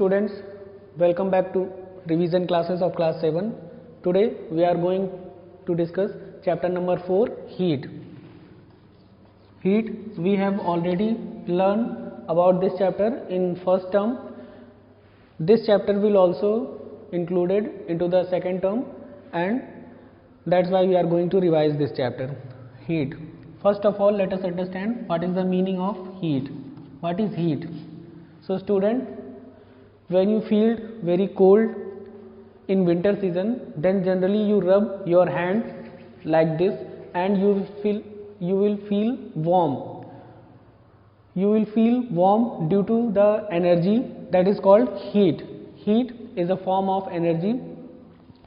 students, welcome back to revision classes of class 7. Today we are going to discuss chapter number 4, heat. Heat, we have already learned about this chapter in first term. This chapter will also included into the second term, and that's why we are going to revise this chapter, heat. First of all, let us understand what is the meaning of heat. What is heat? So student, when you feel very cold in winter season, then generally you rub your hand like this and you will feel warm. You will feel warm due to the energy that is called heat. Heat is a form of energy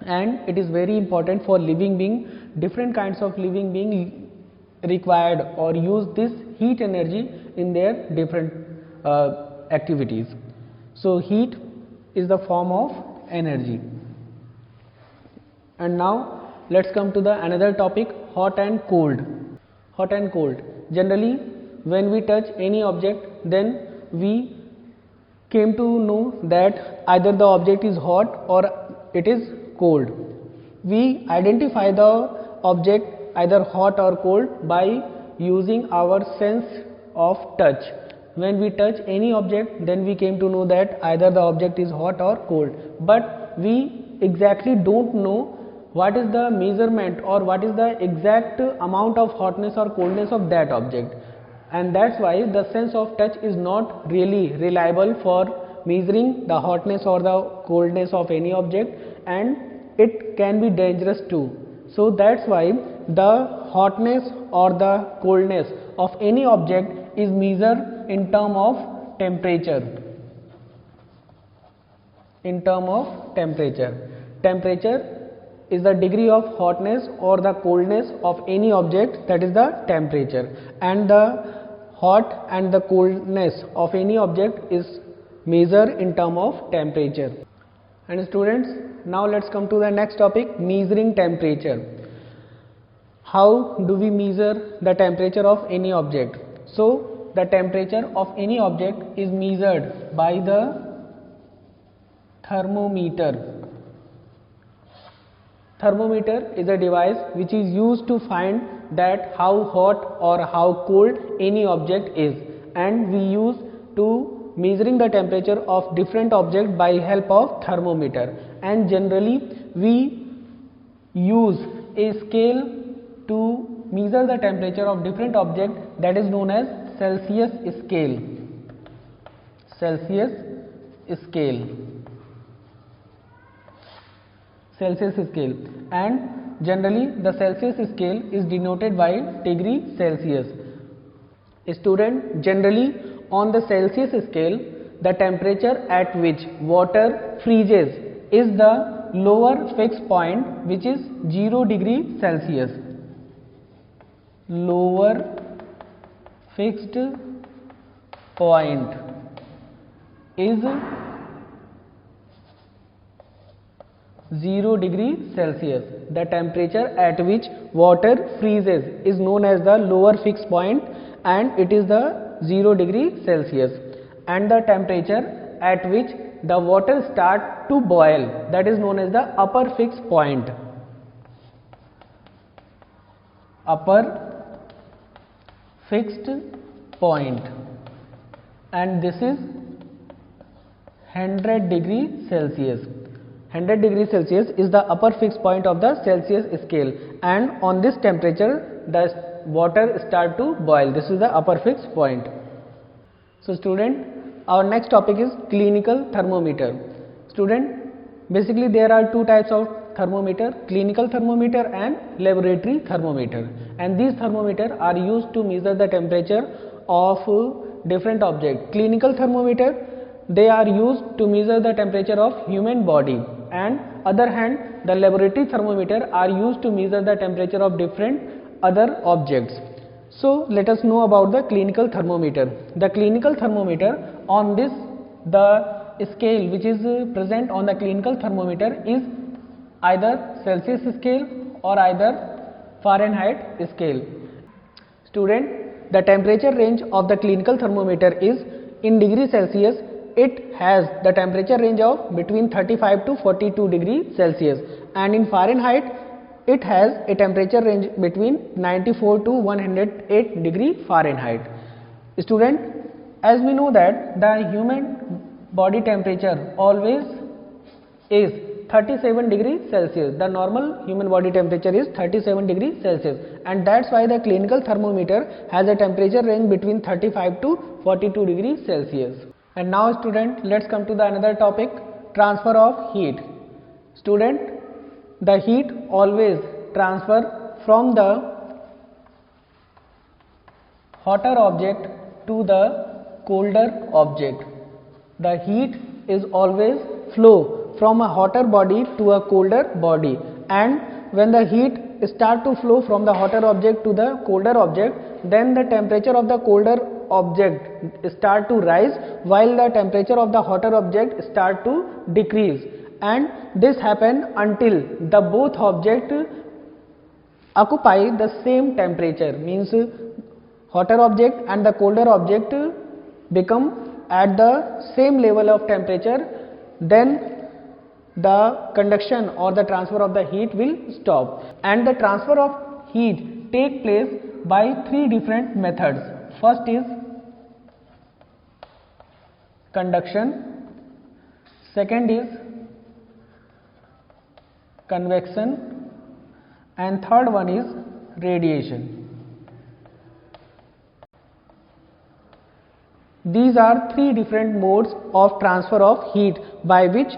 and it is very important for living being. Different kinds of living being required or use this heat energy in their different activities. So heat is the form of energy. And now let's come to the another topic, hot and cold. Hot and cold. Generally when we touch any object, then we came to know that either the object is hot or it is cold. We identify the object either hot or cold by using our sense of touch. When we touch any object, then we came to know that either the object is hot or cold, but we exactly don't know what is the measurement or what is the exact amount of hotness or coldness of that object, and that's why the sense of touch is not really reliable for measuring the hotness or the coldness of any object, and it can be dangerous too. So that's why the hotness or the coldness of any object is measured in term of temperature. In term of temperature. Temperature is the degree of hotness or the coldness of any object, that is the temperature, and the hot and the coldness of any object is measured in term of temperature. And students, now let's come to the next topic, measuring temperature. How do we measure the temperature of any object? So the temperature of any object is measured by the thermometer. Thermometer is a device which is used to find that how hot or how cold any object is, and we use to measuring the temperature of different object by help of thermometer, and generally we use a scale to measure the temperature of different object, that is known as Celsius scale. Celsius scale. Celsius scale, and generally the Celsius scale is denoted by degree Celsius. Student, generally on the Celsius scale, the temperature at which water freezes is the lower fixed point, which is 0 degree Celsius. Lower fixed point is 0 degree Celsius. The temperature at which water freezes is known as the lower fixed point, and it is the 0 degree Celsius. And the temperature at which the water start to boil, that is known as the upper fixed point. Upper fixed point, and this is 100 degree Celsius. 100 degree Celsius is the upper fixed point of the Celsius scale, and on this temperature the water start to boil. This is the upper fixed point. So student, our next topic is clinical thermometer. Student, basically there are two types of thermometer, clinical thermometer and laboratory thermometer, and these thermometers are used to measure the temperature of different objects. Clinical thermometer, they are used to measure the temperature of human body, and other hand the laboratory thermometer are used to measure the temperature of different other objects. So let us know about the clinical thermometer. The clinical thermometer, on this the scale which is present on the clinical thermometer is either Celsius scale or either Fahrenheit scale. Student, the temperature range of the clinical thermometer is in degree Celsius it has the temperature range of between 35 to 42 degrees Celsius, and in Fahrenheit it has a temperature range between 94 to 108 degree Fahrenheit. Student, as we know that the human body temperature always is 37 degrees Celsius. The normal human body temperature is 37 degrees Celsius, and that's why the clinical thermometer has a temperature range between 35 to 42 degrees Celsius. And now student, let's come to the another topic, transfer of heat. Student, the heat always transfer from the hotter object to the colder object. The heat is always flow from a hotter body to a colder body, and when the heat start to flow from the hotter object to the colder object, then the temperature of the colder object start to rise while the temperature of the hotter object start to decrease, and this happen until the both object occupy the same temperature, means hotter object and the colder object become at the same level of temperature, then the conduction or the transfer of the heat will stop. And the transfer of heat take place by three different methods. First is conduction, second is convection, and third one is radiation. These are three different modes of transfer of heat by which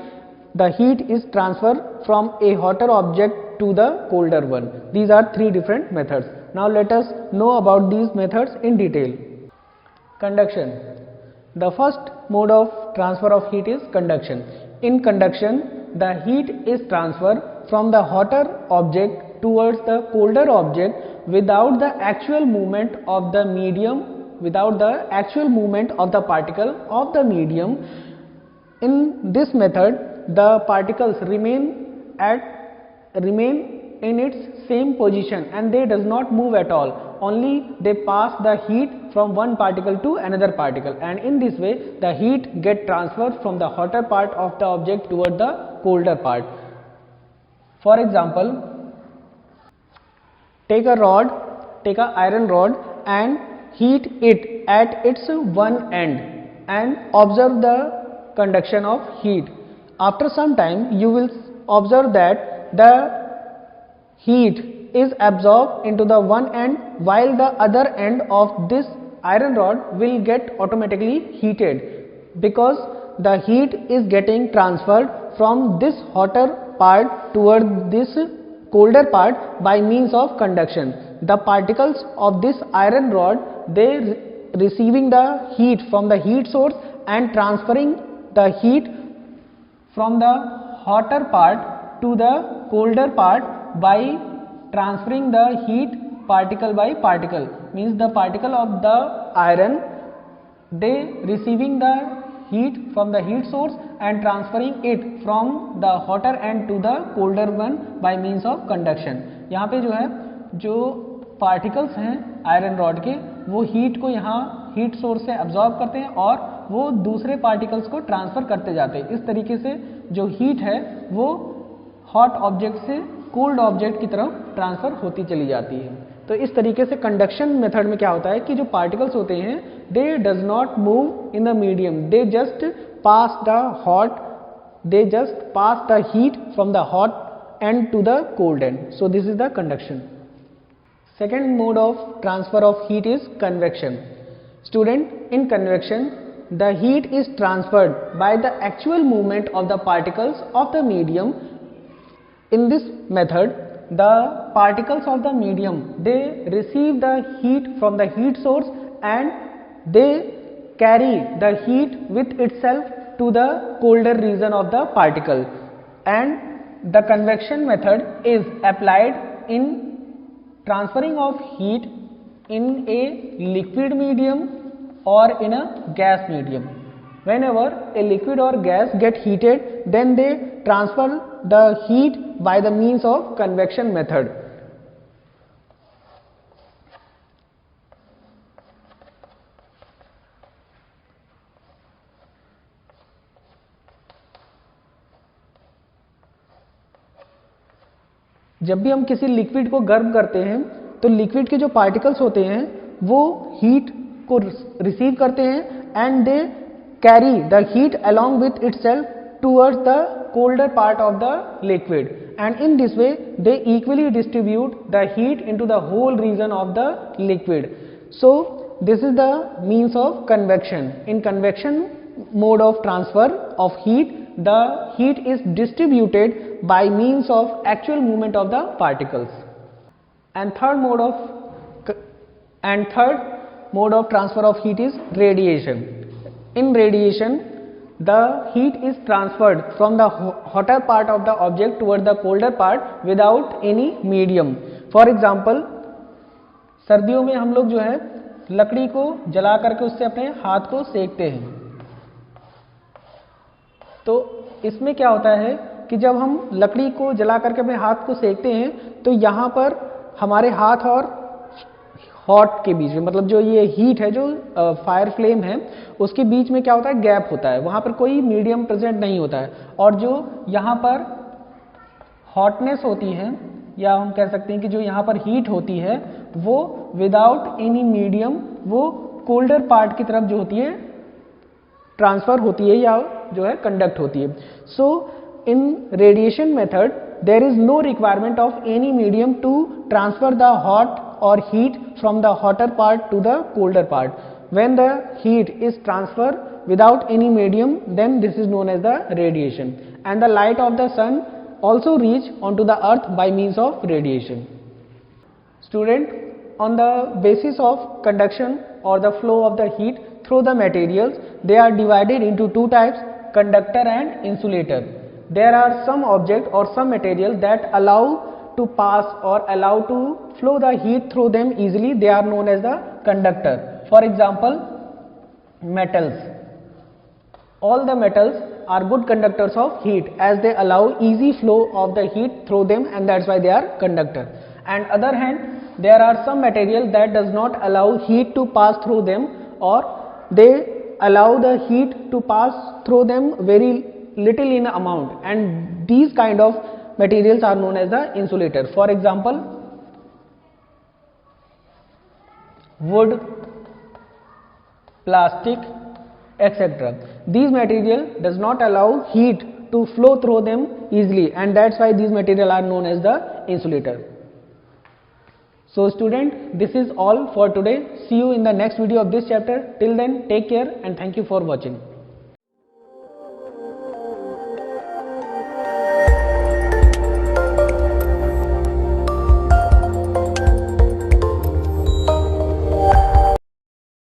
the heat is transferred from a hotter object to the colder one. These are three different methods. Now let us know about these methods in detail. Conduction. The first mode of transfer of heat is conduction. In conduction, the heat is transferred from the hotter object towards the colder object without the actual movement of the medium, without the actual movement of the particle of the medium. In this method, the particles remain in its same position and they does not move at all, only they pass the heat from one particle to another particle, and in this way the heat get transferred from the hotter part of the object toward the colder part. For example, take a iron rod and heat it at its one end and observe the conduction of heat. After some time you will observe that the heat is absorbed into the one end while the other end of this iron rod will get automatically heated, because the heat is getting transferred from this hotter part toward this colder part by means of conduction. The particles of this iron rod, they receiving the heat from the heat source and transferring the heat from the hotter part to the colder part by transferring the heat particle by particle, means the particle of the iron, they receiving the heat from the heat source and transferring it from the hotter end to the colder one by means of conduction. यहाँ पे जो है जो particles हैं iron rod के, वो heat को यहाँ हीट सोर्स से एब्जॉर्ब करते हैं और वो दूसरे पार्टिकल्स को ट्रांसफ़र करते जाते हैं। इस तरीके से जो हीट है वो हॉट ऑब्जेक्ट से कोल्ड ऑब्जेक्ट की तरफ ट्रांसफ़र होती चली जाती है। तो इस तरीके से कंडक्शन मेथड में क्या होता है कि जो पार्टिकल्स होते हैं they does not move in the medium, they just pass the heat from the hot end to the cold end. So this is the conduction. Second mode of transfer of heat is convection. Student, in convection, the heat is transferred by the actual movement of the particles of the medium. In this method, the particles of the medium, they receive the heat from the heat source and they carry the heat with itself to the colder region of the particle, and the convection method is applied in transferring of heat in a liquid medium or in a gas medium. Whenever a liquid or gas get heated, then they transfer the heat by the means of convection method. जब भी हम किसी liquid को गर्म करते हैं तो liquid के जो पार्टिकल्स होते हैं वो हीट को रिसीव करते हैं and they carry the heat along with itself towards the colder part of the liquid, and in this way they equally distribute the heat into the whole region of the liquid. So this is the means of convection. In convection mode of transfer of heat, the heat is distributed by means of actual movement of the particles. And third mode of transfer of heat is radiation. In radiation, the heat is transferred from the hotter part of the object towards the colder part without any medium. For example, सर्दियों में हम लोग जो है लकड़ी को जला करके उससे अपने हाथ को सेकते हैं। तो इसमें क्या होता है कि जब हम लकड़ी को जला करके अपने हाथ को सेकते हैं तो यहाँ पर हमारे हाथ और हॉट के बीच में, मतलब जो ये हीट है, जो फायर फ्लेम है, उसके बीच में क्या होता है, गैप होता है, वहाँ पर कोई मीडियम प्रेजेंट नहीं होता है। और जो यहाँ पर हॉटनेस होती है, या हम कह सकते हैं कि जो यहाँ पर हीट होती है, वो विदाउट एनी मीडियम वो कोल्डर पार्ट की तरफ जो होती है ट्रांसफर होती है या जो है कंडक्ट होती है। So in radiation method there is no requirement of any medium to transfer the hot or heat from the hotter part to the colder part. When the heat is transferred without any medium, then this is known as the radiation. And the light of the sun also reach onto the earth by means of radiation. Student, on the basis of conduction or the flow of the heat through the materials, they are divided into two types, conductor and insulator. There are some object or some material that allow to pass or allow to flow the heat through them easily. They are known as the conductor. For example, metals. All the metals are good conductors of heat as they allow easy flow of the heat through them, and that's why they are conductor. And other hand, there are some material that does not allow heat to pass through them, or they allow the heat to pass through them very little in amount, and these kind of materials are known as the insulator. For example, wood, plastic, etc. These material does not allow heat to flow through them easily, and that's why these material are known as the insulator. So student, this is all for today. See you in the next video of this chapter. Till then, take care and thank you for watching.